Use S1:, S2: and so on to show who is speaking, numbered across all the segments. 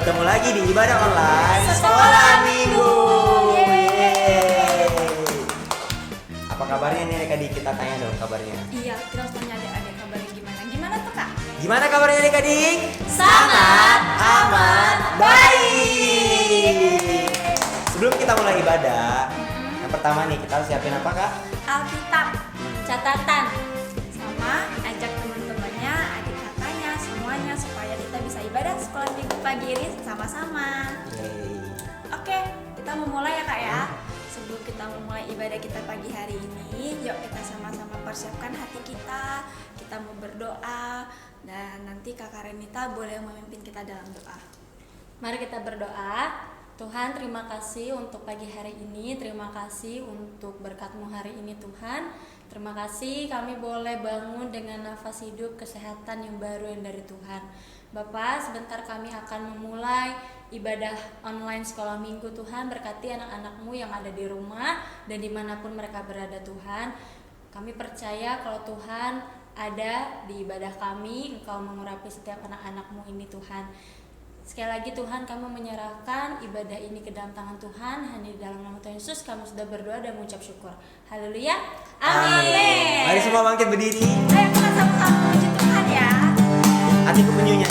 S1: bertemu lagi di ibadah online
S2: Sekolah Minggu.
S1: Yeay. Apa kabarnya nih adik-adik? Kita tanya dong kabarnya.
S2: Iya, kita harus tanya adik-adik kabarnya gimana. Gimana tuh Kak?
S1: Gimana kabarnya adik-adik?
S2: Sangat
S1: aman, baik. Sebelum kita mulai ibadah, yang pertama nih kita harus siapin apa Kak?
S2: Alkitab, catatan, sama ajak teman-temannya, adik kakaknya, semuanya supaya kita bisa ibadah sekolah minggu pagi ini sama-sama.
S1: Yeay.
S2: Oke, kita mau mulai ya Kak ya. Sebelum kita memulai ibadah kita pagi hari ini, yuk kita sama-sama persiapkan hati kita. Kita mau berdoa dan nanti Kakak Renita boleh memimpin kita dalam doa.
S3: Mari kita berdoa. Tuhan, terima kasih untuk pagi hari ini. Terima kasih untuk berkat-Mu hari ini Tuhan. Terima kasih kami boleh bangun dengan nafas hidup, kesehatan yang baru yang dari Tuhan. Bapak, sebentar kami akan memulai ibadah online sekolah minggu Tuhan. Berkati anak-anak-Mu yang ada di rumah dan dimanapun mereka berada Tuhan. Kami percaya kalau Tuhan ada di ibadah kami, Engkau mengurapi setiap anak-anak-Mu ini Tuhan. Sekali lagi Tuhan, kami menyerahkan ibadah ini ke dalam tangan Tuhan. Hanya di dalam nama Tuhan Yesus kami sudah berdoa dan mengucap syukur. Haleluya. Amin.
S1: Mari semua bangkit berdiri.
S2: Ayo kita sama-sama puji Tuhan ya.
S1: Hatiku menyunya.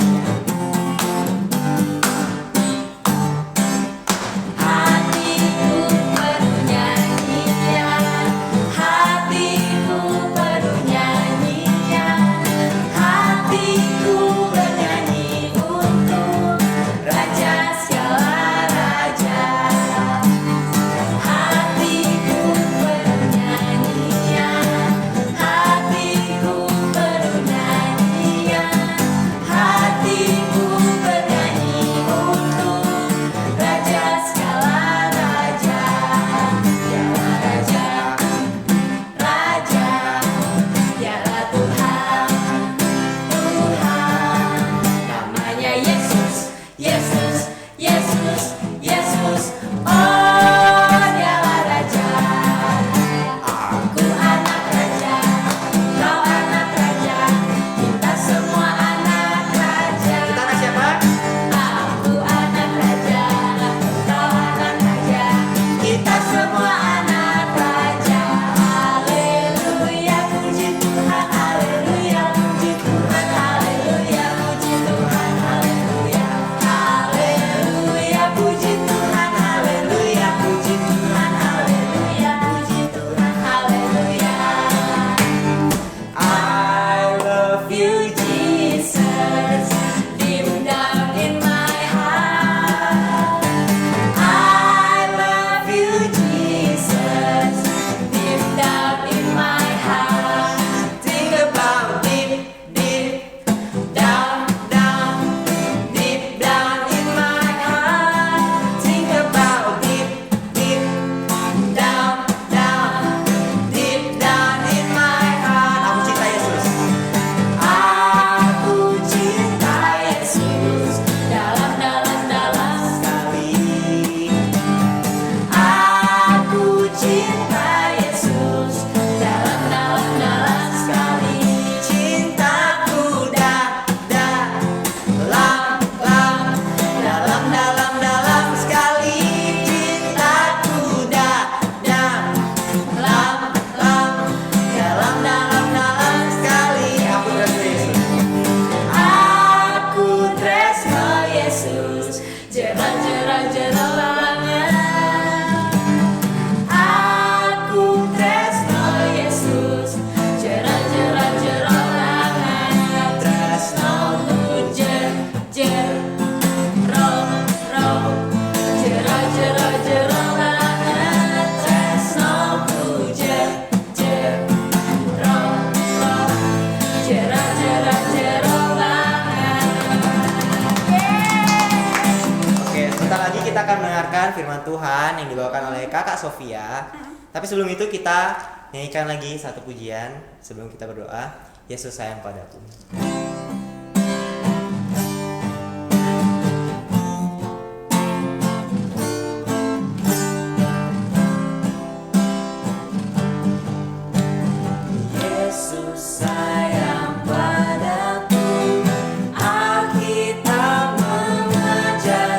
S1: Kita akan mendengarkan firman Tuhan yang dibawakan oleh Kakak Sofia. Tapi sebelum itu kita nyanyikan lagi satu pujian sebelum kita berdoa. Yesus sayang padaku.
S4: Sayang padaku, Alkitab mengajar.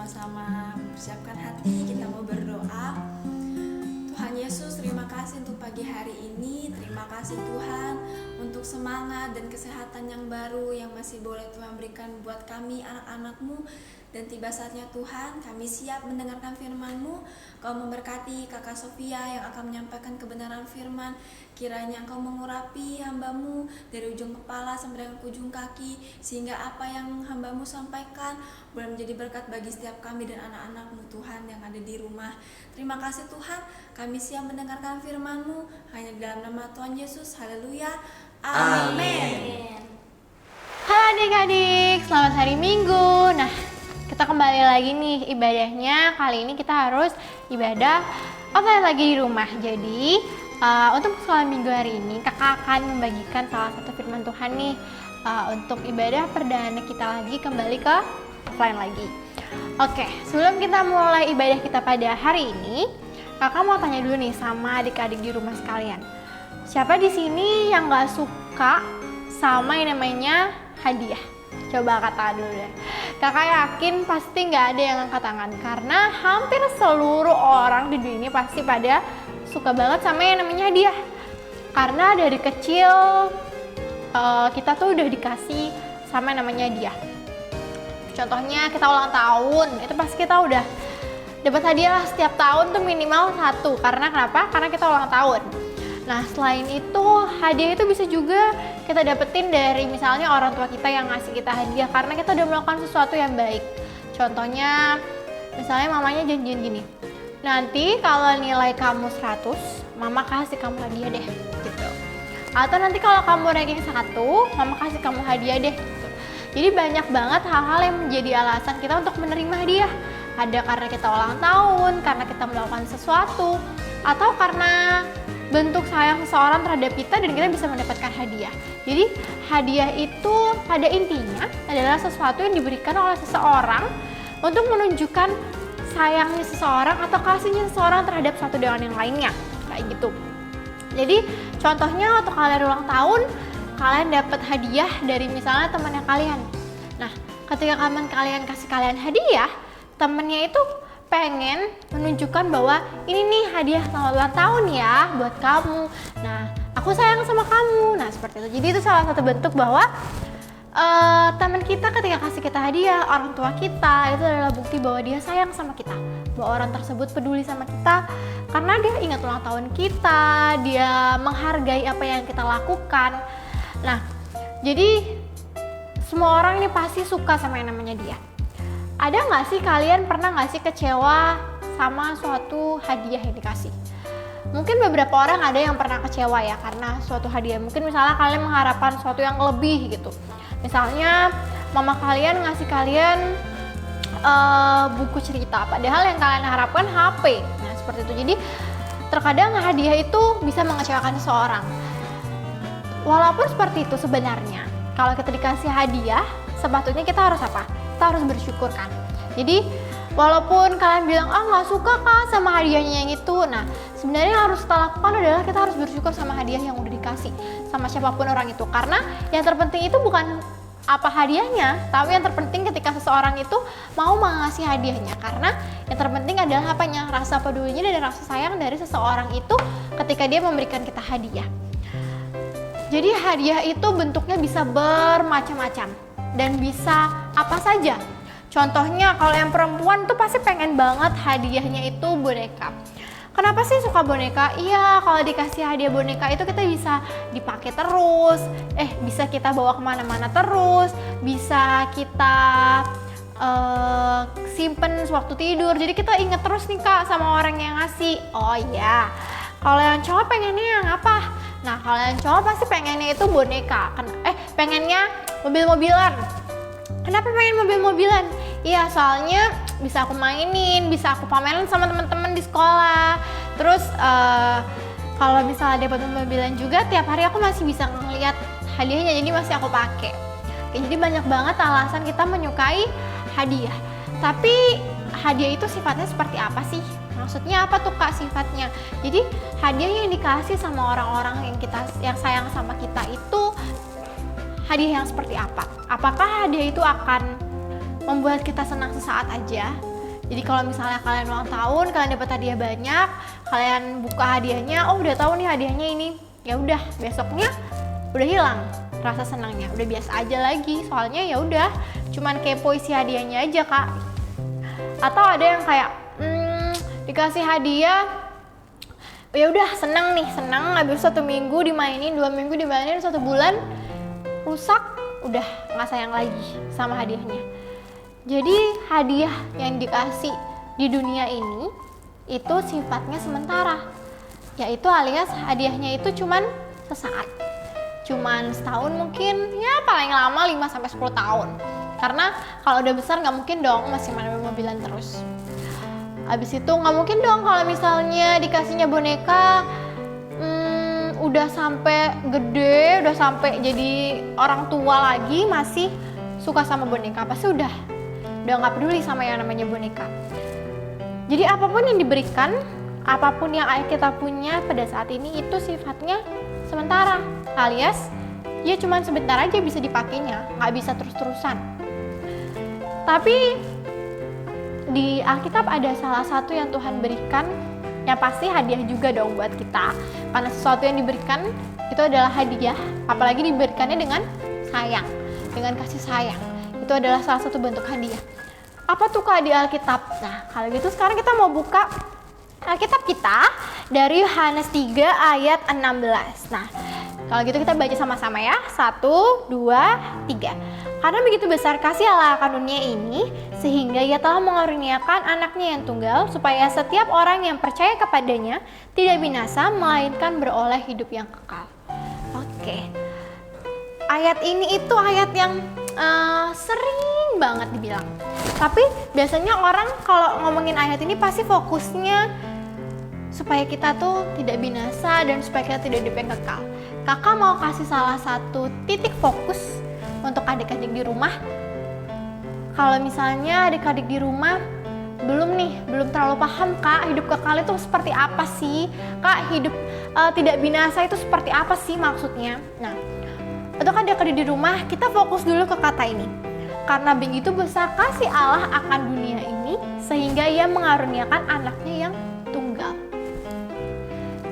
S2: sama-sama mempersiapkan hati, kita mau berdoa. Tuhan Yesus, terima kasih untuk pagi hari ini. Terima kasih Tuhan untuk semangat dan kesehatan yang baru yang masih boleh Tuhan berikan buat kami anak-anak-Mu. Dan tiba saatnya Tuhan, kami siap mendengarkan firman-Mu. Kau memberkati Kakak Sofia yang akan menyampaikan kebenaran firman. Kiranya Engkau mengurapi hamba-Mu dari ujung kepala sampai dengan ujung kaki, sehingga apa yang hamba-Mu sampaikan boleh menjadi berkat bagi setiap kami dan anak-anak-Mu Tuhan yang ada di rumah. Terima kasih Tuhan, kami siap mendengarkan firman-Mu hanya di dalam nama Tuhan Yesus. Haleluya. Amin.
S4: Halo adik-adik, selamat hari Minggu. Nah, kita kembali lagi nih ibadahnya. Kali ini kita harus ibadah offline lagi di rumah. Jadi untuk sekolah minggu hari ini kakak akan membagikan salah satu firman Tuhan nih untuk ibadah perdana kita lagi kembali ke offline lagi. Oke, sebelum kita mulai ibadah kita pada hari ini, kakak mau tanya dulu nih sama adik-adik di rumah sekalian. Siapa di sini yang gak suka sama yang namanya hadiah? Coba angkat tangan dulu deh. Kakak yakin pasti nggak ada yang angkat tangan karena hampir seluruh orang di dunia ini pasti pada suka banget sama yang namanya hadiah. Karena dari kecil kita tuh udah dikasih sama yang namanya hadiah. Contohnya kita ulang tahun, itu pasti kita udah dapat hadiah lah setiap tahun tuh minimal 1. Karena kenapa? Karena kita ulang tahun. Nah, selain itu, hadiah itu bisa juga kita dapetin dari misalnya orang tua kita yang ngasih kita hadiah karena kita udah melakukan sesuatu yang baik. Contohnya, misalnya mamanya janjiin gini, nanti kalau nilai kamu 100, mama kasih kamu hadiah deh, gitu. Atau nanti kalau kamu ranking 1, mama kasih kamu hadiah deh, gitu. Jadi banyak banget hal-hal yang menjadi alasan kita untuk menerima hadiah. Ada karena kita ulang tahun, karena kita melakukan sesuatu, atau karena bentuk sayang seseorang terhadap kita dan kita bisa mendapatkan hadiah. Jadi hadiah itu pada intinya adalah sesuatu yang diberikan oleh seseorang untuk menunjukkan sayangnya seseorang atau kasihnya seseorang terhadap satu dengan yang lainnya, kayak gitu. Jadi contohnya waktu kalian ulang tahun, kalian dapat hadiah dari misalnya temannya kalian. Nah, ketika kalian kasih kalian hadiah, temennya itu pengen menunjukkan bahwa ini nih hadiah selamat ulang tahun ya buat kamu. Nah, aku sayang sama kamu. Nah, seperti itu. Jadi itu salah satu bentuk bahwa teman kita ketika kasih kita hadiah, orang tua kita, itu adalah bukti bahwa dia sayang sama kita, bahwa orang tersebut peduli sama kita karena dia ingat ulang tahun kita, dia menghargai apa yang kita lakukan. Nah, jadi semua orang ini pasti suka sama yang namanya dia. Ada nggak sih kalian pernah nggak sih kecewa sama suatu hadiah yang dikasih? Mungkin beberapa orang ada yang pernah kecewa ya karena suatu hadiah. Mungkin misalnya kalian mengharapkan sesuatu yang lebih gitu. Misalnya mama kalian ngasih kalian buku cerita, padahal yang kalian harapkan HP. Nah, seperti itu. Jadi terkadang hadiah itu bisa mengecewakan seseorang. Walaupun seperti itu sebenarnya, kalau kita dikasih hadiah, sepatutnya kita harus apa? Kita harus bersyukur kan. Jadi walaupun kalian bilang nggak suka kak sama hadiahnya yang itu, nah sebenarnya yang harus kita lakukan adalah kita harus bersyukur sama hadiah yang udah dikasih sama siapapun orang itu. Karena yang terpenting itu bukan apa hadiahnya, tapi yang terpenting ketika seseorang itu mau mengasih hadiahnya. Karena yang terpenting adalah apanya? Rasa pedulinya dan rasa sayang dari seseorang itu ketika dia memberikan kita hadiah. Jadi hadiah itu bentuknya bisa bermacam-macam dan bisa apa saja. Contohnya kalau yang perempuan tuh pasti pengen banget hadiahnya itu boneka. Kenapa sih suka boneka? Iya, kalau dikasih hadiah boneka itu kita bisa dipakai terus, bisa kita bawa kemana-mana terus, bisa kita simpen sewaktu tidur. Jadi kita inget terus nih kak sama orang yang ngasih. Oh iya, kalau yang cowok pengennya yang apa? Nah, kalau yang cowok pasti pengennya itu boneka. Pengennya mobil-mobilan. Kenapa pengen mobil-mobilan? Iya, soalnya bisa aku mainin, bisa aku pamerin sama teman-teman di sekolah. Terus kalau misalnya dapat mobil-mobilan juga, tiap hari aku masih bisa ngeliat hadiahnya, jadi masih aku pakai. Oke, jadi banyak banget alasan kita menyukai hadiah. Tapi hadiah itu sifatnya seperti apa sih? Maksudnya apa tuh kak sifatnya? Jadi hadiah yang dikasih sama orang-orang yang sayang sama kita itu hadiah yang seperti apa? Apakah hadiah itu akan membuat kita senang sesaat aja? Jadi kalau misalnya kalian ulang tahun, kalian dapat hadiah banyak, kalian buka hadiahnya, oh udah tahu nih hadiahnya ini, ya udah besoknya udah hilang rasa senangnya, udah biasa aja lagi. Soalnya ya udah, cuman kepo isi hadiahnya aja kak. Atau ada yang kayak dikasih hadiah, ya udah senang nih, senang, habis 1 minggu dimainin, 2 minggu dimainin, 1 bulan rusak, udah nggak sayang lagi sama hadiahnya. Jadi hadiah yang dikasih di dunia ini itu sifatnya sementara, yaitu alias hadiahnya itu cuman sesaat, cuman setahun mungkin, ya paling lama 5-10 tahun. Karena kalau udah besar nggak mungkin dong masih mobil-mobilan terus. Abis itu nggak mungkin dong kalau misalnya dikasihnya boneka udah sampai gede, udah sampai jadi orang tua lagi masih suka sama boneka, pasti udah nggak peduli sama yang namanya boneka. Jadi apapun yang diberikan, apapun yang kita punya pada saat ini itu sifatnya sementara, alias ya cuman sebentar aja bisa dipakainya, nggak bisa terus-terusan. Tapi di Alkitab ada salah satu yang Tuhan berikan, yang pasti hadiah juga dong buat kita. Karena sesuatu yang diberikan itu adalah hadiah, apalagi diberikannya dengan sayang, dengan kasih sayang. Itu adalah salah satu bentuk hadiah. Apa tuh kak di Alkitab? Nah kalau gitu sekarang kita mau buka Alkitab kita dari Yohanes 3 ayat 16. Nah kalau gitu kita baca sama-sama ya. 1, 2, 3. Karena begitu besar kasih Allah akan dunia ini, sehingga Ia telah mengaruniakan anaknya yang tunggal, supaya setiap orang yang percaya kepadanya tidak binasa, melainkan beroleh hidup yang kekal. Oke. Ayat ini itu ayat yang sering banget dibilang. Tapi biasanya orang kalau ngomongin ayat ini pasti fokusnya supaya kita tuh tidak binasa dan supaya kita tidak hidup yang kekal. Kakak mau kasih salah satu titik fokus untuk adik-adik di rumah. Kalau misalnya adik-adik di rumah belum terlalu paham kak, hidup kekal itu seperti apa sih? Kak, hidup tidak binasa itu seperti apa sih maksudnya? Nah, untuk adik-adik di rumah kita fokus dulu ke kata ini. Karena begitu besar kasih Allah akan dunia ini, sehingga Ia mengaruniakan anaknya yang tunggal.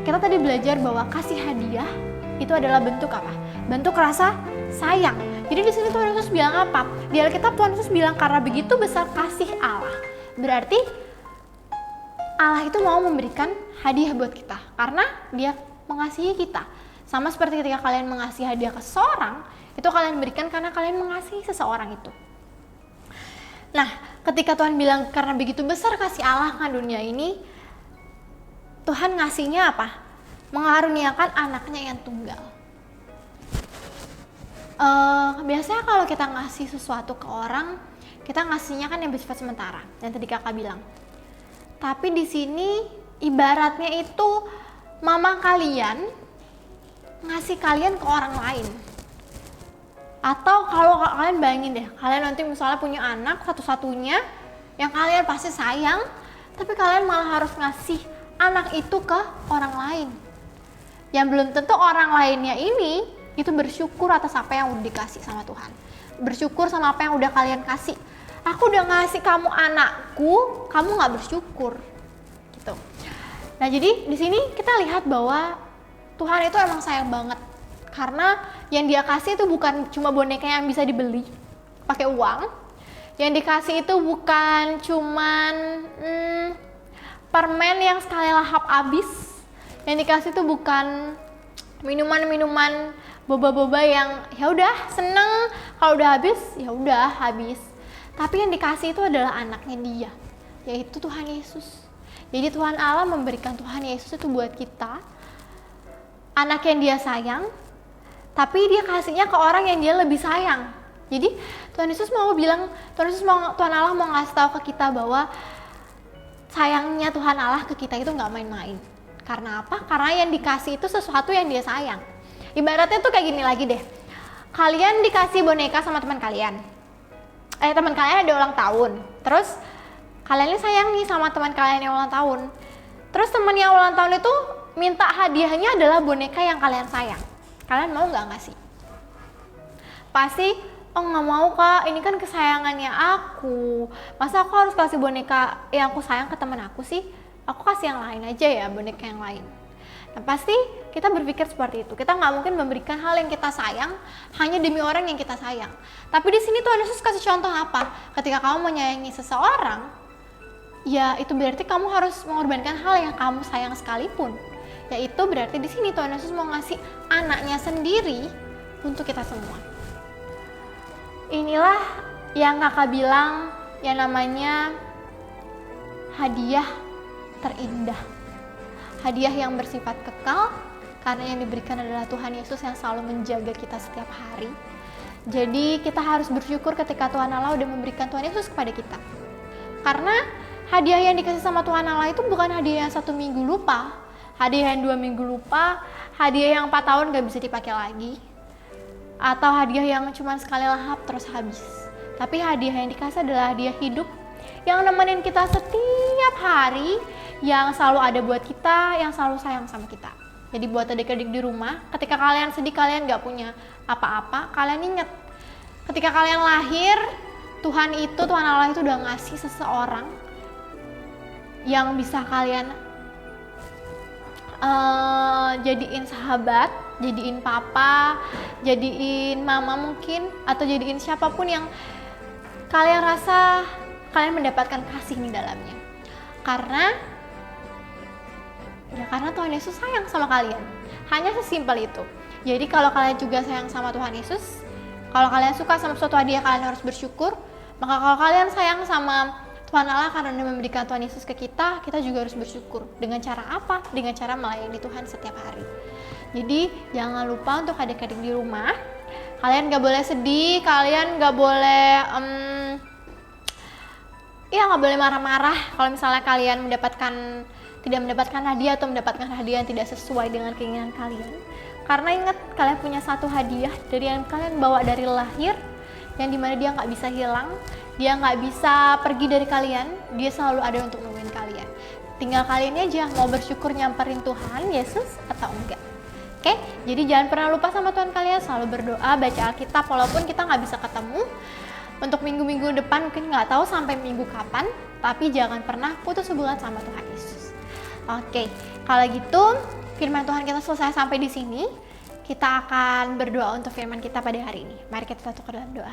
S4: Kita tadi belajar bahwa kasih hadiah itu adalah bentuk apa? Bentuk rasa sayang. Jadi di sini Tuhan Yesus bilang apa? Di Alkitab Tuhan Yesus bilang karena begitu besar kasih Allah. Berarti Allah itu mau memberikan hadiah buat kita karena Dia mengasihi kita. Sama seperti ketika kalian mengasihi hadiah ke seseorang, itu kalian berikan karena kalian mengasihi seseorang itu. Nah, ketika Tuhan bilang karena begitu besar kasih Allah kan dunia ini, Tuhan ngasihnya apa? Mengaruniakan anaknya yang tunggal. Biasanya kalau kita ngasih sesuatu ke orang, kita ngasihnya kan yang bersifat sementara, yang tadi kakak bilang. Tapi di sini ibaratnya itu mama kalian ngasih kalian ke orang lain. Atau kalau kalian bayangin deh, kalian nanti misalnya punya anak satu-satunya yang kalian pasti sayang, tapi kalian malah harus ngasih anak itu ke orang lain. Yang belum tentu orang lainnya ini itu bersyukur atas apa yang udah dikasih sama Tuhan. Bersyukur sama apa yang udah kalian kasih. Aku udah ngasih kamu anakku, kamu nggak bersyukur, gitu. Nah jadi di sini kita lihat bahwa Tuhan itu emang sayang banget. Karena yang Dia kasih itu bukan cuma boneka yang bisa dibeli pakai uang. Yang dikasih itu bukan cuman permen yang sekali lahap habis. Yang dikasih itu bukan minuman-minuman boba-boba yang ya udah seneng, kalau udah habis ya udah habis. Tapi yang dikasih itu adalah anaknya Dia, yaitu Tuhan Yesus. Jadi Tuhan Allah memberikan Tuhan Yesus itu buat kita, anak yang Dia sayang, tapi Dia kasihnya ke orang yang Dia lebih sayang. Jadi Tuhan Yesus mau bilang, Tuhan Allah mau ngasih tahu ke kita bahwa sayangnya Tuhan Allah ke kita itu nggak main-main. Karena apa? Karena yang dikasih itu sesuatu yang Dia sayang. Ibaratnya tuh kayak gini lagi deh. Kalian dikasih boneka sama teman kalian. Teman kalian ada ulang tahun. Terus kalian ini sayang nih sama teman kalian yang ulang tahun. Terus teman yang ulang tahun itu minta hadiahnya adalah boneka yang kalian sayang. Kalian mau nggak ngasih? Pasti oh nggak mau kak, ini kan kesayangannya aku, masa aku harus kasih boneka yang aku sayang ke teman aku sih, aku kasih yang lain aja ya, boneka yang lain. Nah pasti kita berpikir seperti itu, kita nggak mungkin memberikan hal yang kita sayang hanya demi orang yang kita sayang. Tapi di sini Tuhan Yesus kasih contoh apa? Ketika kamu menyayangi seseorang, ya itu berarti kamu harus mengorbankan hal yang kamu sayang sekalipun. Yaitu berarti di sini Tuhan Yesus mau ngasih anaknya sendiri untuk kita semua. Inilah yang kakak bilang yang namanya hadiah terindah. Hadiah yang bersifat kekal karena yang diberikan adalah Tuhan Yesus yang selalu menjaga kita setiap hari. Jadi kita harus bersyukur ketika Tuhan Allah udah memberikan Tuhan Yesus kepada kita. Karena hadiah yang dikasih sama Tuhan Allah itu bukan hadiah yang 1 minggu lupa, hadiah yang 2 minggu lupa, hadiah yang 4 tahun gak bisa dipakai lagi, atau hadiah yang cuma sekali lahap terus habis. Tapi hadiah yang dikasih adalah hadiah hidup yang nemenin kita setiap hari, yang selalu ada buat kita, yang selalu sayang sama kita. Jadi buat adik-adik di rumah, ketika kalian sedih, kalian gak punya apa-apa, kalian ingat ketika kalian lahir, Tuhan Allah itu udah ngasih seseorang yang bisa kalian jadiin sahabat, jadiin papa, jadiin mama mungkin, atau jadiin siapapun yang kalian rasa kalian mendapatkan kasih di dalamnya. Karena Tuhan Yesus sayang sama kalian. Hanya sesimpel itu. Jadi kalau kalian juga sayang sama Tuhan Yesus, kalau kalian suka sama suatu hadiah, kalian harus bersyukur. Maka kalau kalian sayang sama Tuhan Allah karena dia memberikan Tuhan Yesus ke kita, kita juga harus bersyukur. Dengan cara apa? Dengan cara melayani Tuhan setiap hari. Jadi jangan lupa untuk adik-adik di rumah, kalian gak boleh sedih, kalian gak boleh nggak boleh marah-marah kalau misalnya kalian tidak mendapatkan hadiah atau mendapatkan hadiah yang tidak sesuai dengan keinginan kalian. Karena ingat, kalian punya satu hadiah dari yang kalian bawa dari lahir, yang dimana dia nggak bisa hilang, dia nggak bisa pergi dari kalian, dia selalu ada untuk nungguin kalian. Tinggal kalian aja mau bersyukur nyamperin Tuhan Yesus atau enggak. Oke, jadi jangan pernah lupa sama Tuhan kalian, selalu berdoa, baca Alkitab walaupun kita nggak bisa ketemu. Untuk minggu-minggu depan mungkin nggak tahu sampai minggu kapan, tapi jangan pernah putus hubungan sama Tuhan Yesus. Oke, kalau gitu firman Tuhan kita selesai sampai di sini. Kita akan berdoa untuk firman kita pada hari ini. Mari kita tutup dalam doa.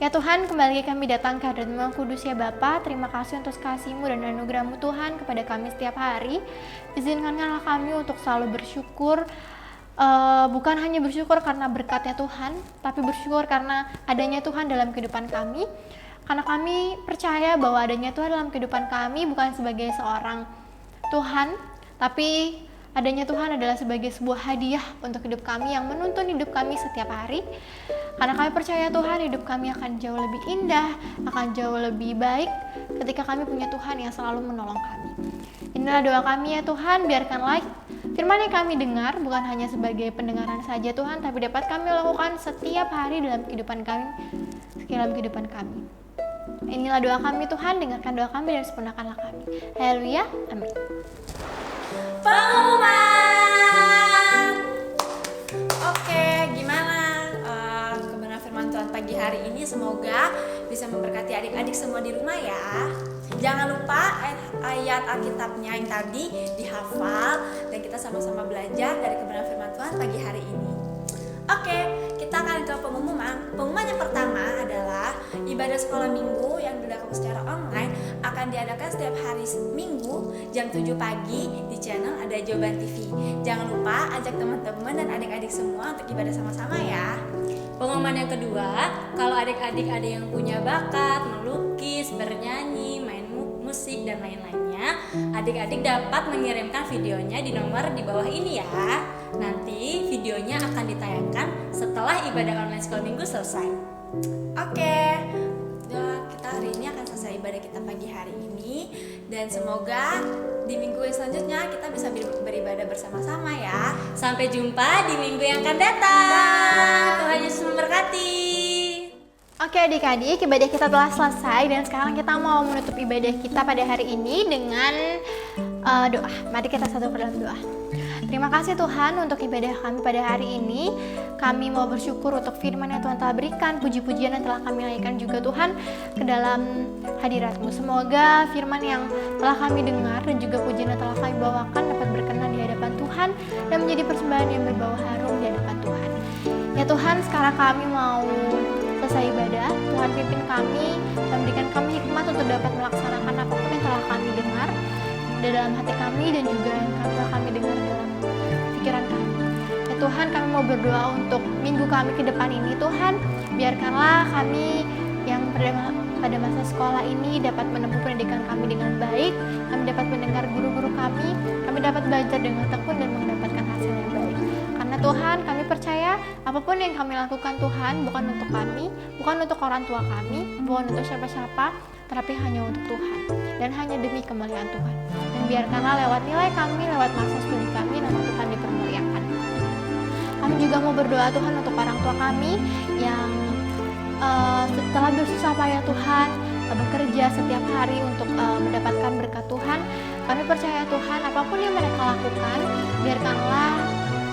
S4: Ya Tuhan, kembali kami datang ke hadirat-Mu yang kudus ya Bapa. Terima kasih untuk kasih-Mu dan anugerah-Mu Tuhan kepada kami setiap hari. Izinkanlah kami untuk selalu bersyukur. Bukan hanya bersyukur karena berkatnya Tuhan, tapi bersyukur karena adanya Tuhan dalam kehidupan kami. Karena kami percaya bahwa adanya Tuhan dalam kehidupan kami bukan sebagai seorang Tuhan, tapi adanya Tuhan adalah sebagai sebuah hadiah untuk hidup kami yang menuntun hidup kami setiap hari. Karena kami percaya Tuhan, hidup kami akan jauh lebih indah, akan jauh lebih baik ketika kami punya Tuhan yang selalu menolong kami. Inilah doa kami ya Tuhan, biarkanlah firman yang kami dengar bukan hanya sebagai pendengaran saja Tuhan, tapi dapat kami lakukan setiap hari dalam kehidupan kami. Inilah doa kami Tuhan, dengarkan doa kami dan sempurnakanlah kami. Haleluya, amin.
S2: Pengumuman. Oke, gimana kebenaran firman Tuhan pagi hari ini? Semoga bisa memberkati adik-adik semua di rumah ya. Jangan lupa ayat Alkitabnya yang tadi dihafal dan kita sama-sama belajar dari kebenaran firman Tuhan pagi hari ini. Oke, kita akan ke pengumuman. Pengumuman yang pertama adalah ibadah sekolah minggu yang dilakukan secara online akan diadakan setiap hari Minggu jam 7 pagi di channel Ada Jawaban TV. Jangan lupa ajak teman-teman dan adik-adik semua untuk ibadah sama-sama ya.
S3: Pengumuman yang kedua, kalau adik-adik ada yang punya bakat melukis, bernyanyi, main musik dan lain-lainnya, adik-adik dapat mengirimkan videonya di nomor di bawah ini ya. Nanti videonya akan ditayangkan setelah ibadah online sekolah minggu selesai.
S2: Oke, kita hari ini akan selesai ibadah kita pagi hari ini, dan semoga di minggu yang selanjutnya kita bisa beribadah bersama-sama ya.
S3: Sampai jumpa di minggu yang akan datang. Tuhan Yesus memberkati.
S4: Oke adik-adik, ibadah kita telah selesai dan sekarang kita mau menutup ibadah kita pada hari ini dengan doa. Mari kita satu dalam doa. Terima kasih Tuhan untuk ibadah kami pada hari ini. Kami mau bersyukur untuk firman yang Tuhan telah berikan, puji-pujian yang telah kami naikkan juga Tuhan ke dalam hadirat-Mu. Semoga firman yang telah kami dengar dan juga pujian yang telah kami bawakan dapat berkenan di hadapan Tuhan dan menjadi persembahan yang berbau harum di hadapan Tuhan. Ya Tuhan, sekarang kami mau selesai ibadah. Tuhan pimpin kami dan berikan kami hikmat untuk dapat melaksanakan apapun yang telah kami dengar di dalam hati kami dan juga yang telah kami dengar dalam pikiran kami. Ya Tuhan, kami mau berdoa untuk minggu kami ke depan ini. Tuhan, biarkanlah kami yang pada masa sekolah ini dapat menempuh pendidikan kami dengan baik. Kami dapat mendengar guru-guru kami dapat belajar dengan tekun dan mendapatkan hasil yang baik. Karena Tuhan, kami percaya apapun yang kami lakukan Tuhan bukan untuk kami, bukan untuk orang tua kami, bukan untuk siapa-siapa, tetapi hanya untuk Tuhan dan hanya demi kemuliaan Tuhan. Dan biarkanlah lewat nilai kami, lewat masa studi kami, nama Tuhan dipermuliakan. Kami juga mau berdoa Tuhan untuk orang tua kami yang setelah bersusah payah Tuhan bekerja setiap hari untuk mendapatkan berkat Tuhan. Kami percaya Tuhan, apapun yang mereka lakukan, biarkanlah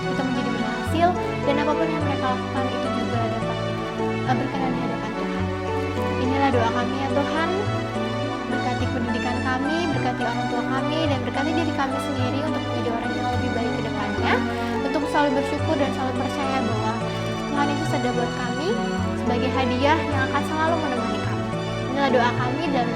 S4: itu menjadi berhasil, dan apapun yang mereka lakukan itu juga dapat berkenan di hadapan Tuhan. Inilah doa kami ya Tuhan. Berkati pendidikan kami, berkati orang tua kami, dan berkati diri kami sendiri untuk menjadi orang yang lebih baik ke depannya, untuk selalu bersyukur dan selalu percaya bahwa Tuhan Yesus ada buat kami sebagai hadiah yang akan selalu menemani kami. Inilah doa kami dalam